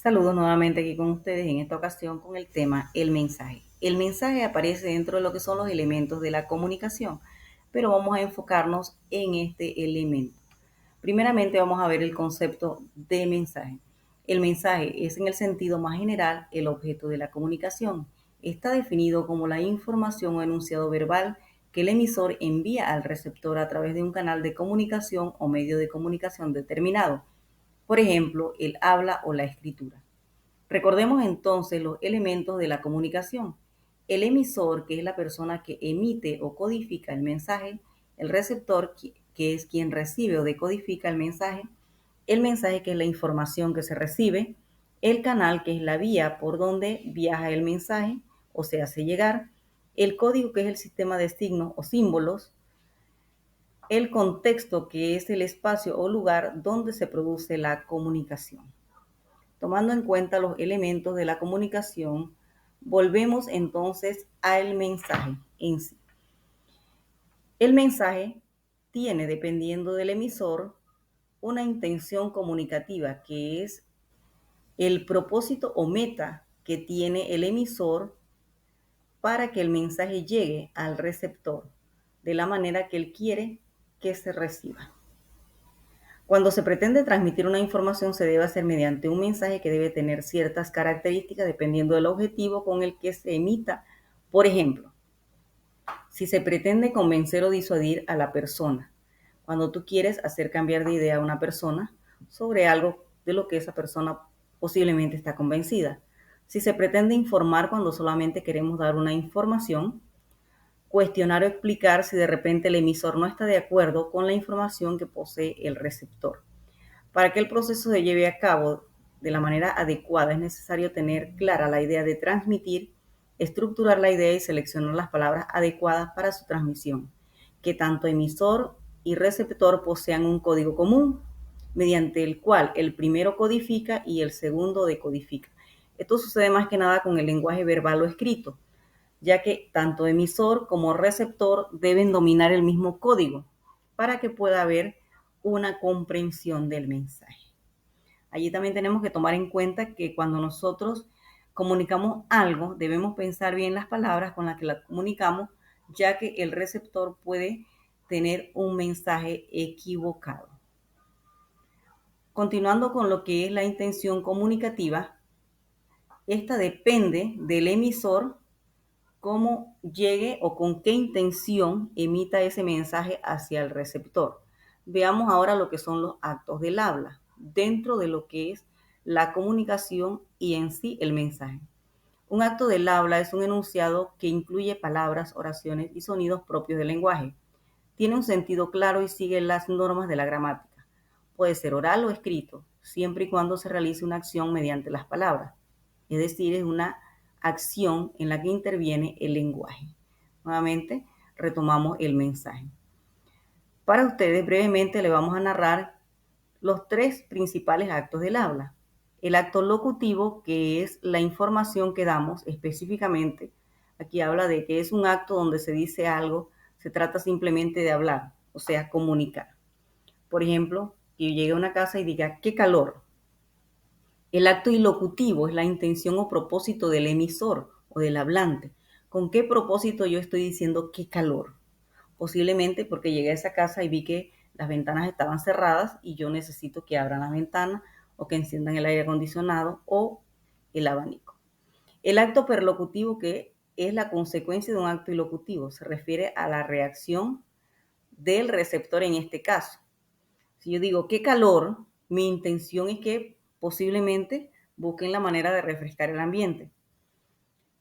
Saludos nuevamente aquí con ustedes, en esta ocasión con el tema el mensaje. El mensaje aparece dentro de lo que son los elementos de la comunicación, pero vamos a enfocarnos en este elemento. Primeramente vamos a ver el concepto de mensaje. El mensaje es, en el sentido más general, el objeto de la comunicación. Está definido como la información o enunciado verbal que el emisor envía al receptor a través de un canal de comunicación o medio de comunicación determinado. Por ejemplo, el habla o la escritura. Recordemos entonces los elementos de la comunicación. El emisor, que es la persona que emite o codifica el mensaje; el receptor, que es quien recibe o decodifica el mensaje, que es la información que se recibe; el canal, que es la vía por donde viaja el mensaje o se hace llegar; el código, que es el sistema de signos o símbolos; el contexto, que es el espacio o lugar donde se produce la comunicación. Tomando en cuenta los elementos de la comunicación, volvemos entonces al mensaje en sí. El mensaje tiene, dependiendo del emisor, una intención comunicativa, que es el propósito o meta que tiene el emisor para que el mensaje llegue al receptor de la manera que él quiere que se reciba. Cuando se pretende transmitir una información, se debe hacer mediante un mensaje que debe tener ciertas características dependiendo del objetivo con el que se emita. Por ejemplo, si se pretende convencer o disuadir a la persona, cuando tú quieres hacer cambiar de idea a una persona sobre algo de lo que esa persona posiblemente está convencida. Si se pretende informar, cuando solamente queremos dar una información; cuestionar o explicar, si de repente el emisor no está de acuerdo con la información que posee el receptor. Para que el proceso se lleve a cabo de la manera adecuada, es necesario tener clara la idea de transmitir, estructurar la idea y seleccionar las palabras adecuadas para su transmisión; que tanto emisor y receptor posean un código común, mediante el cual el primero codifica y el segundo decodifica. Esto sucede más que nada con el lenguaje verbal o escrito, ya que tanto emisor como receptor deben dominar el mismo código para que pueda haber una comprensión del mensaje. Allí también tenemos que tomar en cuenta que cuando nosotros comunicamos algo, debemos pensar bien las palabras con las que la comunicamos, ya que el receptor puede tener un mensaje equivocado. Continuando con lo que es la intención comunicativa, esta depende del emisor, cómo llegue o con qué intención emita ese mensaje hacia el receptor. Veamos ahora lo que son los actos del habla, dentro de lo que es la comunicación y en sí el mensaje. Un acto del habla es un enunciado que incluye palabras, oraciones y sonidos propios del lenguaje. Tiene un sentido claro y sigue las normas de la gramática. Puede ser oral o escrito, siempre y cuando se realice una acción mediante las palabras. Es decir, es una acción en la que interviene el lenguaje. Nuevamente, retomamos el mensaje. Para ustedes, brevemente, le vamos a narrar los tres principales actos del habla. El acto locutivo, que es la información que damos específicamente. Aquí habla de que es un acto donde se dice algo, se trata simplemente de hablar, o sea, comunicar. Por ejemplo, que yo llegue a una casa y diga, ¡qué calor! El acto ilocutivo es la intención o propósito del emisor o del hablante. ¿Con qué propósito yo estoy diciendo qué calor? Posiblemente porque llegué a esa casa y vi que las ventanas estaban cerradas y yo necesito que abran las ventanas o que enciendan el aire acondicionado o el abanico. El acto perlocutivo, que es la consecuencia de un acto ilocutivo, se refiere a la reacción del receptor en este caso. Si yo digo qué calor, mi intención es que posiblemente busquen la manera de refrescar el ambiente.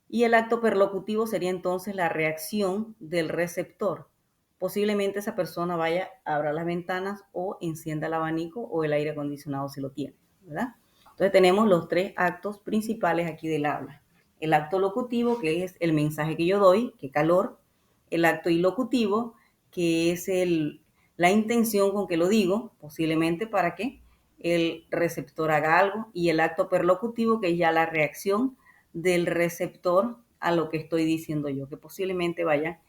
Y el acto perlocutivo sería entonces la reacción del receptor. Posiblemente esa persona vaya, abra las ventanas o encienda el abanico o el aire acondicionado si lo tiene, ¿verdad? Entonces tenemos los tres actos principales aquí del habla. El acto locutivo, que es el mensaje que yo doy, qué calor. El acto ilocutivo, que es la intención con que lo digo, posiblemente para que el receptor haga algo. Y el acto perlocutivo, que es ya la reacción del receptor a lo que estoy diciendo yo, que posiblemente vayan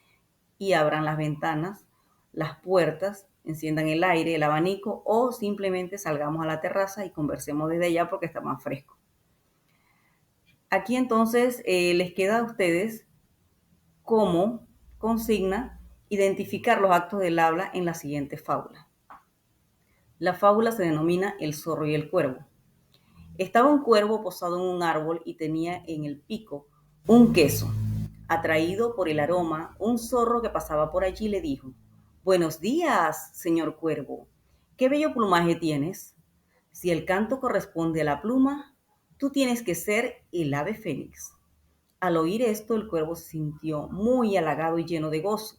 y abran las ventanas, las puertas, enciendan el aire, el abanico, o simplemente salgamos a la terraza y conversemos desde allá porque está más fresco. Aquí entonces les queda a ustedes como consigna identificar los actos del habla en la siguiente fábula. La fábula se denomina El zorro y el cuervo. Estaba un cuervo posado en un árbol y tenía en el pico un queso. Atraído por el aroma, un zorro que pasaba por allí le dijo: Buenos días, señor cuervo. ¿Qué bello plumaje tienes? Si el canto corresponde a la pluma, tú tienes que ser el ave fénix. Al oír esto, el cuervo se sintió muy halagado y lleno de gozo,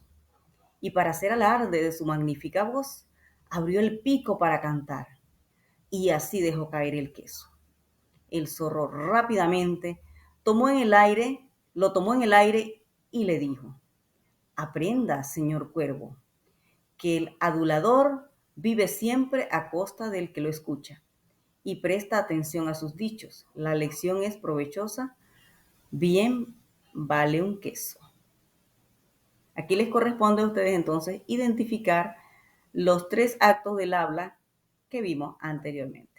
y para hacer alarde de su magnífica voz, abrió el pico para cantar, y así dejó caer el queso. El zorro rápidamente lo tomó en el aire y le dijo: Aprenda, señor cuervo, que el adulador vive siempre a costa del que lo escucha, y presta atención a sus dichos. La lección es provechosa, bien vale un queso. Aquí les corresponde a ustedes entonces identificar los 3 actos del habla que vimos anteriormente.